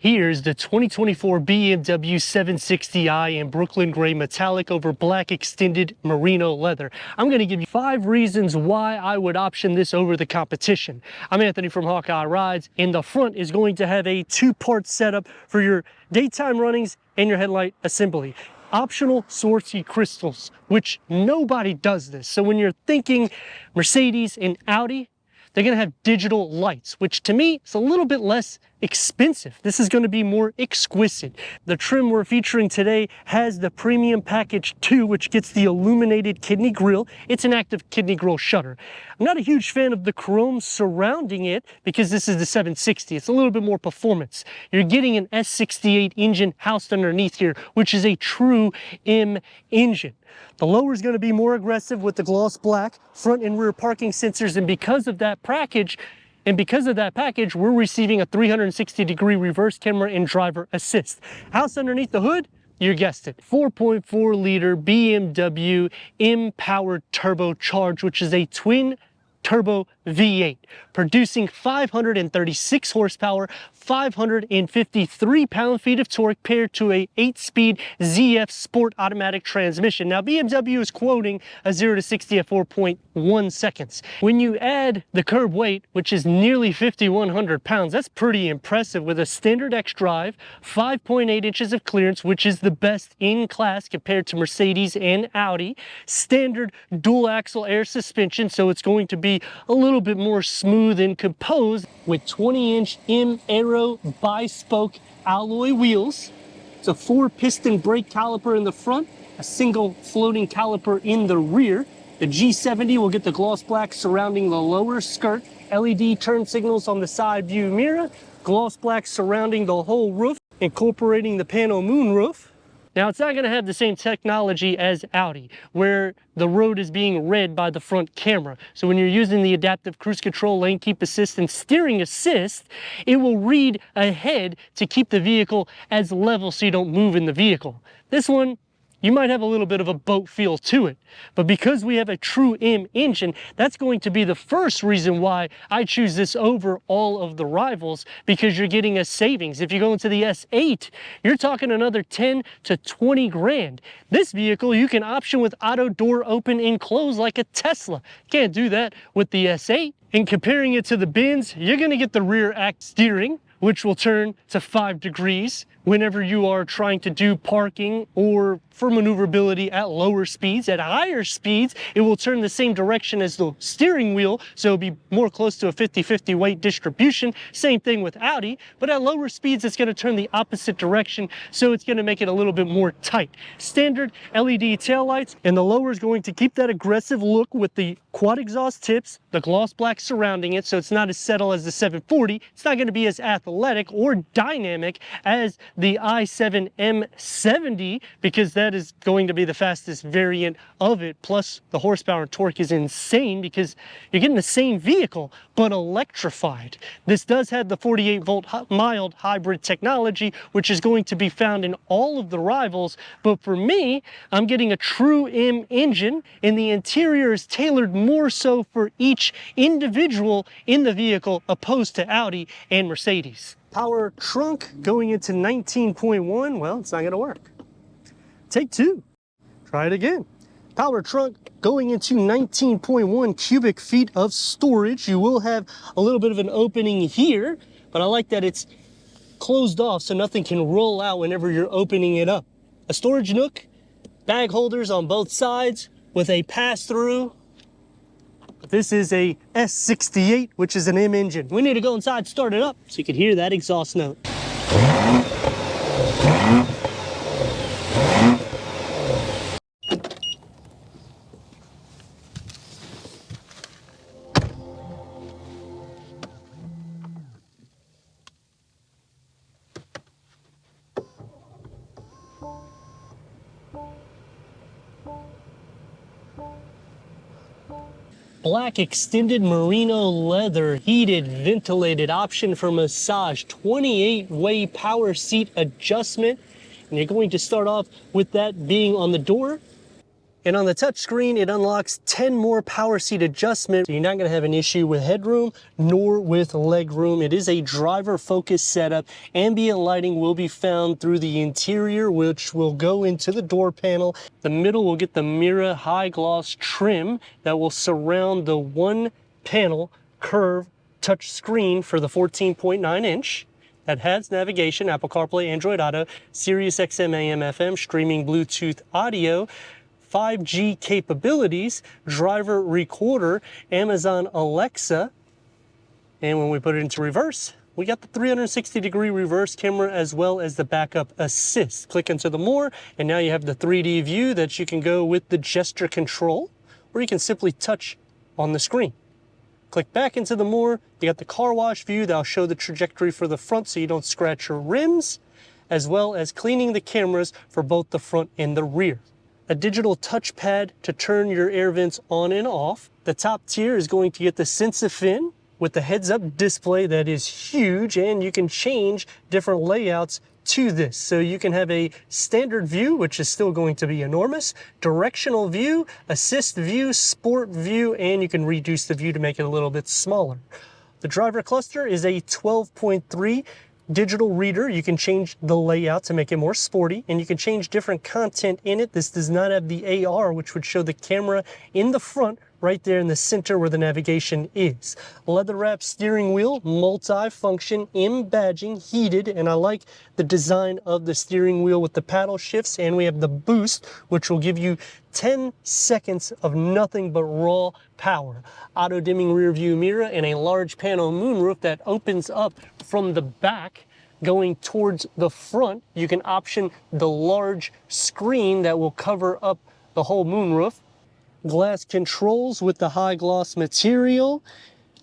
Here's the 2024 BMW 760i in Brooklyn Gray Metallic over black extended merino leather. I'm going to give you 5 reasons why I would option this over the competition. I'm Anthony from Hawkeye Rides, and the front is going to have a 2-part setup for your daytime runnings and your headlight assembly. Optional Swarovski crystals, which nobody does this. So when you're thinking Mercedes and Audi, they're going to have digital lights, which to me is a little bit less expensive. This is going to be more exquisite. The trim we're featuring today has the Premium Package 2, which gets the illuminated kidney grille. It's an active kidney grille shutter. I'm not a huge fan of the chrome surrounding it because this is the 760. It's a little bit more performance. You're getting an S68 engine housed underneath here, which is a true M engine. The lower is going to be more aggressive with the gloss black, front and rear parking sensors, and because of that package, we're receiving a 360-degree reverse camera and driver assist. Housed underneath the hood, you guessed it, 4.4-liter BMW M-powered turbocharged, which is a twin turbo V8, producing 536 horsepower, 553 pound-feet of torque paired to a 8-speed ZF Sport automatic transmission. Now, BMW is quoting a 0 to 60 at 4.1 seconds. When you add the curb weight, which is nearly 5,100 pounds, that's pretty impressive with a standard X drive, 5.8 inches of clearance, which is the best in class compared to Mercedes and Audi, standard dual axle air suspension, so it's going to be a little bit more smooth and composed with 20-inch M-Aero bi-spoke alloy wheels. It's a 4-piston brake caliper in the front, a single floating caliper in the rear. The G70 will get the gloss black surrounding the lower skirt, LED turn signals on the side view mirror, gloss black surrounding the whole roof, incorporating the pano moonroof. Now, it's not going to have the same technology as Audi, where the road is being read by the front camera. So when you're using the adaptive cruise control, lane keep assist, and steering assist, it will read ahead to keep the vehicle as level so you don't move in the vehicle. This one, you might have a little bit of a boat feel to it, but because we have a true M engine, that's going to be the first reason why I choose this over all of the rivals, because you're getting a savings. If you go into the S8, you're talking another 10 to 20 grand. This vehicle, you can option with auto door open and close like a Tesla. Can't do that with the S8. And comparing it to the Benz, you're gonna get the rear act steering, which will turn to 5 degrees whenever you are trying to do parking or for maneuverability at lower speeds. At higher speeds, it will turn the same direction as the steering wheel, so it'll be more close to a 50-50 weight distribution. Same thing with Audi, but at lower speeds, it's gonna turn the opposite direction, so it's gonna make it a little bit more tight. Standard LED taillights, and the lower is going to keep that aggressive look with the quad exhaust tips, the gloss black surrounding it, so it's not as subtle as the 740. It's not gonna be as athletic or dynamic as the i7 M70, because that is going to be the fastest variant of it. Plus, the horsepower and torque is insane because you're getting the same vehicle, but electrified. This does have the 48-volt mild hybrid technology, which is going to be found in all of the rivals. But for me, I'm getting a true M engine, and the interior is tailored more so for each individual in the vehicle, opposed to Audi and Mercedes. Power trunk going into 19.1, well, it's not gonna work. Take 2, try it again. Power trunk going into 19.1 cubic feet of storage. You will have a little bit of an opening here, but I like that it's closed off so nothing can roll out whenever you're opening it up. A storage nook, bag holders on both sides with a pass-through. This is a S68, which is an M engine. We need to go inside, start it up, so you can hear that exhaust note. Black extended merino leather, heated, ventilated, option for massage, 28-way power seat adjustment. And you're going to start off with that being on the door. And on the touchscreen, it unlocks 10 more power seat adjustments. So you're not gonna have an issue with headroom nor with leg room. It is a driver-focused setup. Ambient lighting will be found through the interior, which will go into the door panel. The middle will get the Mira high gloss trim that will surround the one panel curve touch screen for the 14.9 inch. That has navigation, Apple CarPlay, Android Auto, Sirius XM AM FM, streaming Bluetooth audio, 5G capabilities, driver recorder, Amazon Alexa, and when we put it into reverse, we got the 360-degree reverse camera as well as the backup assist. Click into the more, and now you have the 3D view that you can go with the gesture control, or you can simply touch on the screen. Click back into the more, you got the car wash view that'll show the trajectory for the front so you don't scratch your rims, as well as cleaning the cameras for both the front and the rear. A digital touchpad to turn your air vents on and off. The top tier is going to get the SensaFin with the heads-up display that is huge, and you can change different layouts to this. So you can have a standard view, which is still going to be enormous, directional view, assist view, sport view, and you can reduce the view to make it a little bit smaller. The driver cluster is a 12.3 digital reader. You can change the layout to make it more sporty, and you can change different content in it. This does not have the AR, which would show the camera in the front right there in the center where the navigation is. Leather wrap steering wheel, multi-function, M-badging, heated, and I like the design of the steering wheel with the paddle shifts, and we have the boost, which will give you 10 seconds of nothing but raw power. Auto dimming rear view mirror and a large panel moonroof that opens up from the back going towards the front. You can option the large screen that will cover up the whole moonroof. Glass controls with the high gloss material.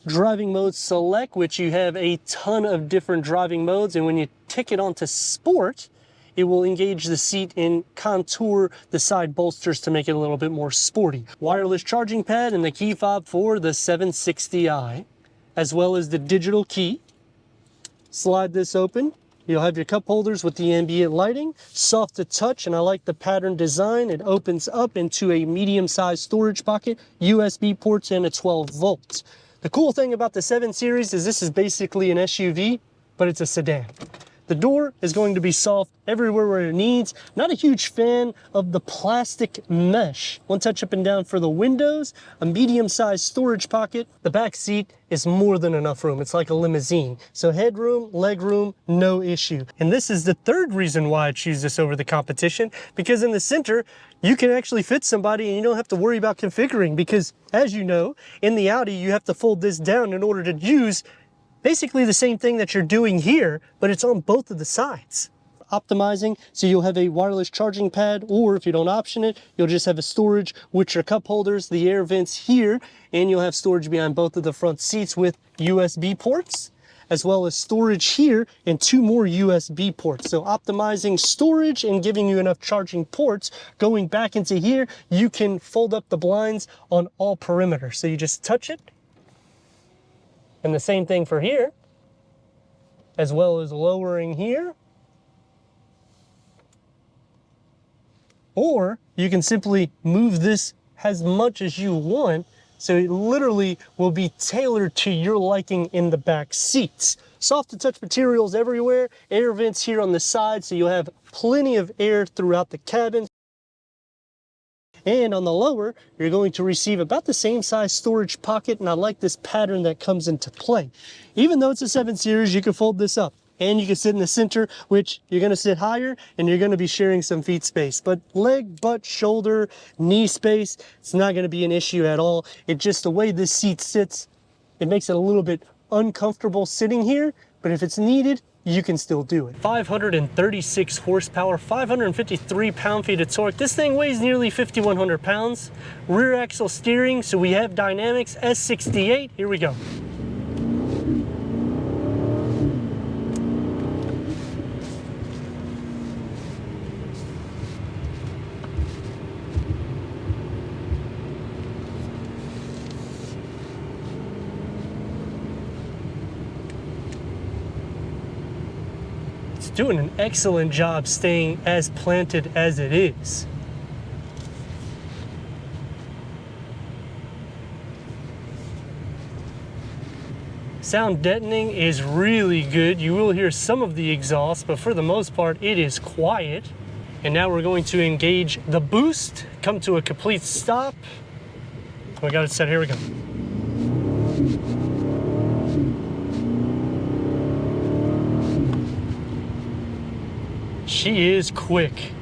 Driving mode select, which you have a ton of different driving modes, and when you tick it onto sport, it will engage the seat and contour the side bolsters to make it a little bit more sporty. Wireless charging pad and the key fob for the 760i, as well as the digital key. Slide this open. You'll have your cup holders with the ambient lighting, soft to touch, and I like the pattern design. It opens up into a medium-sized storage pocket, USB ports, and a 12 volts. The cool thing about the 7 Series is this is basically an SUV, but it's a sedan. The door is going to be soft everywhere where it needs. Not a huge fan of the plastic mesh. One touch up and down for the windows, a medium-sized storage pocket. The back seat is more than enough room. It's like a limousine. So headroom, legroom, no issue. And this is the third reason why I choose this over the competition, because in the center, you can actually fit somebody and you don't have to worry about configuring, because as you know, in the Audi, you have to fold this down in order to use basically the same thing that you're doing here, but it's on both of the sides. Optimizing, so you'll have a wireless charging pad, or if you don't option it, you'll just have a storage with your cup holders, the air vents here, and you'll have storage behind both of the front seats with USB ports, as well as storage here and 2 more USB ports. So optimizing storage and giving you enough charging ports. Going back into here, you can fold up the blinds on all perimeters. So you just touch it, and the same thing for here, as well as lowering here. Or you can simply move this as much as you want, so it literally will be tailored to your liking in the back seats. Soft to touch materials everywhere, air vents here on the side, so you'll have plenty of air throughout the cabin. And on the lower, you're going to receive about the same size storage pocket, and I like this pattern that comes into play. Even though it's a 7 Series, you can fold this up, and you can sit in the center, which you're gonna sit higher, and you're gonna be sharing some feet space. But leg, butt, shoulder, knee space, it's not gonna be an issue at all. It just, the way this seat sits, it makes it a little bit uncomfortable sitting here, but if it's needed, you can still do it. 536 horsepower, 553 pound-feet of torque. This thing weighs nearly 5,100 pounds. Rear axle steering, so we have dynamics, S68. Here we go. Doing an excellent job staying as planted as it is. sound deadening is really good. You will hear some of the exhaust, but for the most part, it is quiet. And now we're going to engage the boost, come to a complete stop. We got it set, here we go. She is quick.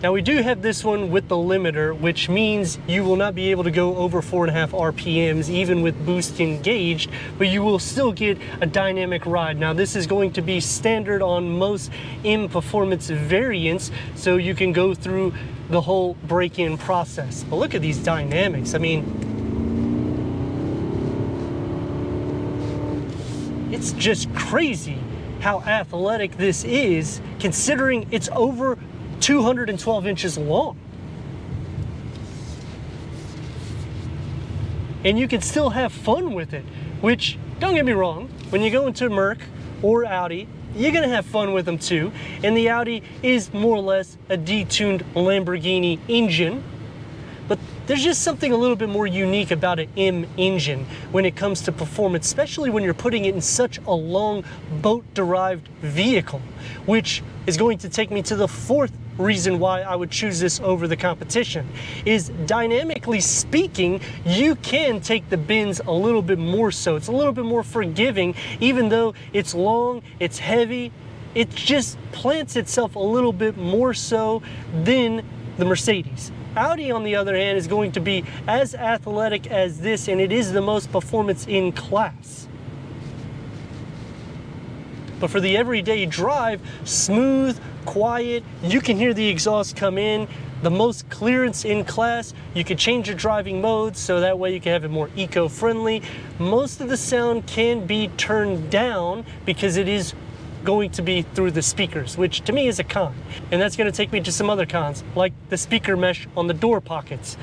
Now we do have this one with the limiter, which means you will not be able to go over 4.5 RPMs even with boost engaged, but you will still get a dynamic ride. Now this is going to be standard on most M Performance variants, so you can go through the whole break-in process. But look at these dynamics. I mean, it's just crazy how athletic this is, considering it's over 212 inches long. And you can still have fun with it, which, don't get me wrong, when you go into Merc or Audi, you're gonna have fun with them too. And the Audi is more or less a detuned Lamborghini engine, but there's just something a little bit more unique about an M engine when it comes to performance, especially when you're putting it in such a long boat-derived vehicle, which is going to take me to the fourth reason why I would choose this over the competition. Is dynamically speaking, you can take the bends a little bit more so. It's a little bit more forgiving, even though it's long, it's heavy, it just plants itself a little bit more so than the Mercedes. Audi, on the other hand, is going to be as athletic as this, and it is the most performance in class. But for the everyday drive, smooth, quiet, you can hear the exhaust come in, the most clearance in class. You can change your driving modes so that way you can have it more eco-friendly. Most of the sound can be turned down because it is going to be through the speakers, which to me is a con. And that's going to take me to some other cons, like the speaker mesh on the door pockets.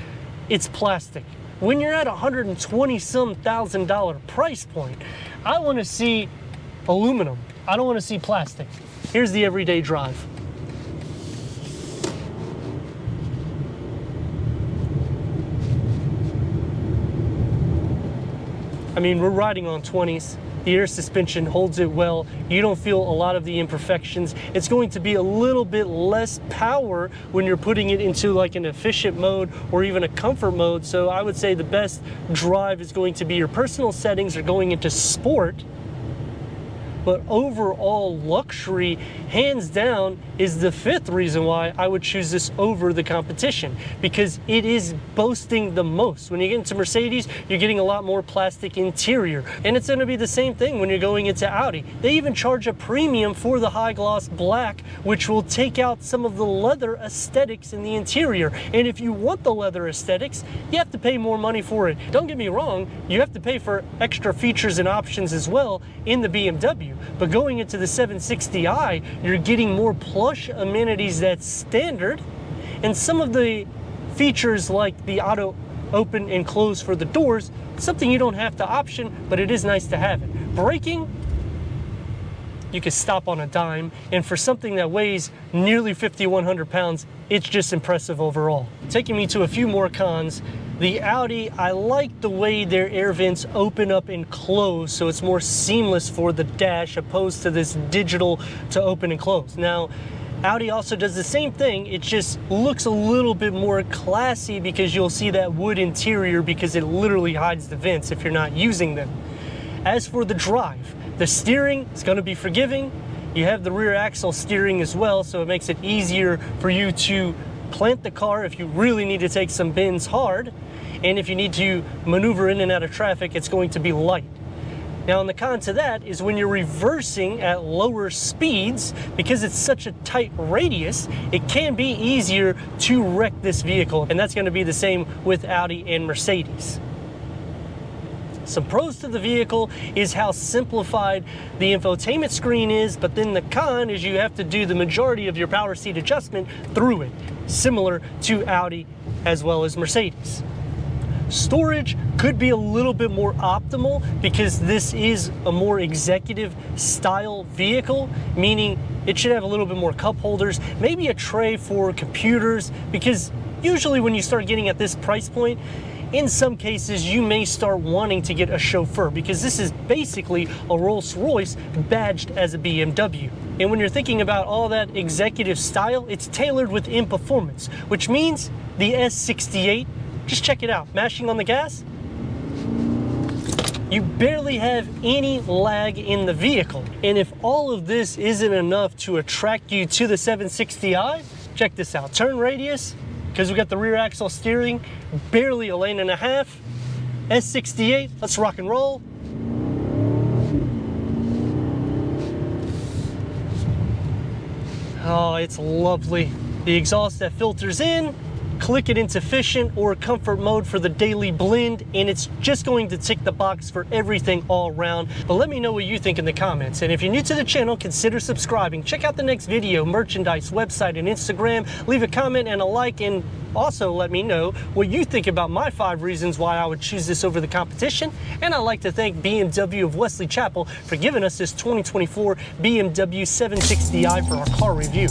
It's plastic. When you're at $120-some thousand price point, I want to see aluminum. I don't want to see plastic. Here's the everyday drive. I mean, we're riding on 20s. The air suspension holds it well. You don't feel a lot of the imperfections. It's going to be a little bit less power when you're putting it into like an efficient mode or even a comfort mode. So I would say the best drive is going to be your personal settings or going into sport. But overall luxury, hands down, is the fifth reason why I would choose this over the competition, because it is boasting the most. When you get into Mercedes, you're getting a lot more plastic interior, and it's going to be the same thing when you're going into Audi. They even charge a premium for the high gloss black, which will take out some of the leather aesthetics in the interior. And if you want the leather aesthetics, you have to pay more money for it. Don't get me wrong, you have to pay for extra features and options as well in the BMW. But going into the 760i, you're getting more plush amenities that's standard, and some of the features like the auto open and close for the doors, something you don't have to option, but it is nice to have it. Braking, you can stop on a dime, and for something that weighs nearly 5,100 pounds, it's just impressive overall. Taking me to a few more cons. The Audi, I like the way their air vents open up and close, so it's more seamless for the dash opposed to this digital to open and close. Now, Audi also does the same thing, it just looks a little bit more classy because you'll see that wood interior because it literally hides the vents if you're not using them. As for the drive, the steering is going to be forgiving. You have the rear axle steering as well, so it makes it easier for you to plant the car if you really need to take some bends hard. And if you need to maneuver in and out of traffic, it's going to be light. Now, the con to that is when you're reversing at lower speeds, because it's such a tight radius, it can be easier to wreck this vehicle. And that's going to be the same with Audi and Mercedes. Some pros to the vehicle is how simplified the infotainment screen is, but then the con is you have to do the majority of your power seat adjustment through it, similar to Audi as well as Mercedes. Storage could be a little bit more optimal because this is a more executive style vehicle, meaning it should have a little bit more cup holders, maybe a tray for computers, because usually when you start getting at this price point, in some cases you may start wanting to get a chauffeur because this is basically a Rolls-Royce badged as a BMW. And when you're thinking about all that executive style, it's tailored within performance, which means the S68, just check it out, mashing on the gas, you barely have any lag in the vehicle. And if all of this isn't enough to attract you to the 760i, check this out. Turn radius, because we got the rear axle steering, barely a lane and a half. S68, let's rock and roll. Oh, it's lovely. The exhaust that filters in, click it into efficient or comfort mode for the daily blend, and it's just going to tick the box for everything all around. But let me know what you think in the comments. And if you're new to the channel, consider subscribing. Check out the next video, merchandise, website, and Instagram. Leave a comment and a like, and also let me know what you think about my 5 reasons why I would choose this over the competition. And I'd like to thank BMW of Wesley Chapel for giving us this 2024 BMW 760i for our car review.